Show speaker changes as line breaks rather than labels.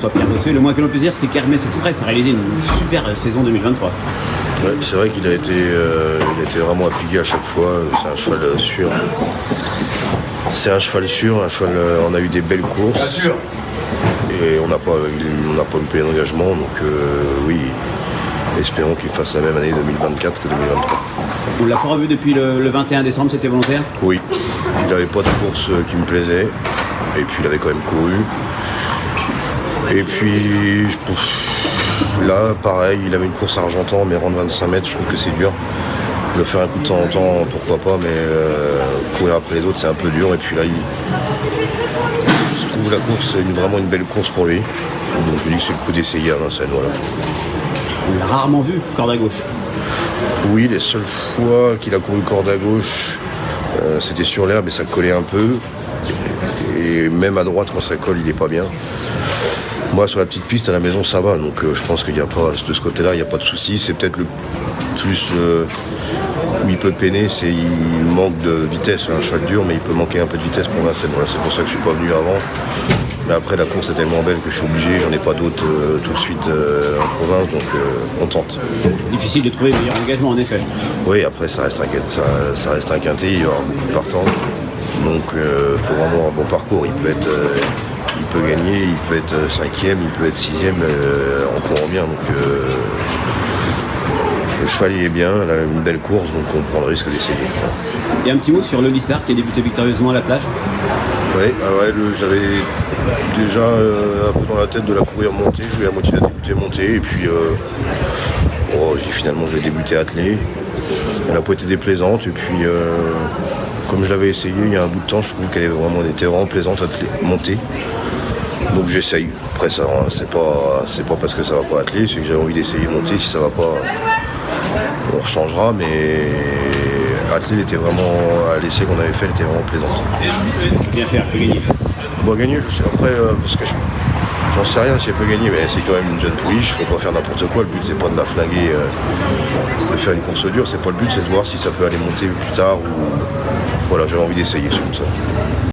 toi Pierre Bossuet. Le moins que l'on puisse dire, c'est qu'Hermès Express a réalisé une super saison 2023.
Ouais, c'est vrai qu'il a été vraiment appliqué à chaque fois. C'est un cheval sûr. C'est un cheval sûr, on a eu des belles courses. Et on n'a pas loupé l'engagement, donc oui, espérons qu'il fasse la même année 2024 que 2023.
On l'a pas revu depuis le 21 décembre, c'était volontaire?
Oui, il n'avait pas de course qui me plaisait, et puis il avait quand même couru. Et puis là, pareil, il avait une course à Argentan, mais rendre 25 mètres, je trouve que c'est dur. Le faire un coup de temps en temps, pourquoi pas, mais courir après les autres, c'est un peu dur. Et puis là, je trouve la course vraiment une belle course pour lui. Donc je me dis que c'est le coup d'essayer à Vincennes, voilà.
On l'a rarement vu, corde à gauche.
Oui, les seules fois qu'il a couru corde à gauche, c'était sur l'herbe et ça collait un peu. Et même à droite, quand ça colle, il n'est pas bien. Moi, sur la petite piste à la maison, ça va. Donc je pense qu'il n'y a pas, de ce côté-là, il n'y a pas de souci. C'est peut-être le plus où il peut peiner, c'est il manque de vitesse. C'est un cheval dur, mais il peut manquer un peu de vitesse pour Vincennes. Voilà, c'est pour ça que je ne suis pas venu avant. Mais après, la course est tellement belle que je suis obligé. J'en ai pas d'autres tout de suite en province, donc on tente.
Difficile de trouver le meilleur engagement, en effet.
Oui, après, ça reste un quintet. Il y aura beaucoup de partants. Donc il faut vraiment un bon parcours. Il peut gagner, il peut être 5e, il peut être 6e en courant bien. Donc le cheval il est bien, il a une belle course, donc on prend le risque d'essayer.
Et un petit mot sur le Lissard qui a débuté victorieusement à la plage.
Ouais, j'avais déjà un peu dans la tête de la courir montée. Je voulais à moitié la débuter montée et puis finalement je l'ai débuté attelée. Elle n'a pas été déplaisante et puis comme je l'avais essayé il y a un bout de temps, je trouve qu'elle était vraiment plaisante montée. Donc j'essaye. Après ça, c'est pas parce que ça va pas atteler, c'est que j'ai envie d'essayer monter. Si ça va pas, on rechangera, mais atteler était vraiment, à l'essai qu'on avait fait, elle était vraiment plaisante.
Bien faire, peut gagner.
Bon, gagner, je sais après, parce que j'en sais rien si elle peut gagner, mais c'est quand même une jeune pouliche, faut pas faire n'importe quoi. Le but c'est pas de la flinguer, de faire une course dure, c'est pas le but, c'est de voir si ça peut aller monter plus tard ou voilà, j'avais envie d'essayer, c'est comme ça.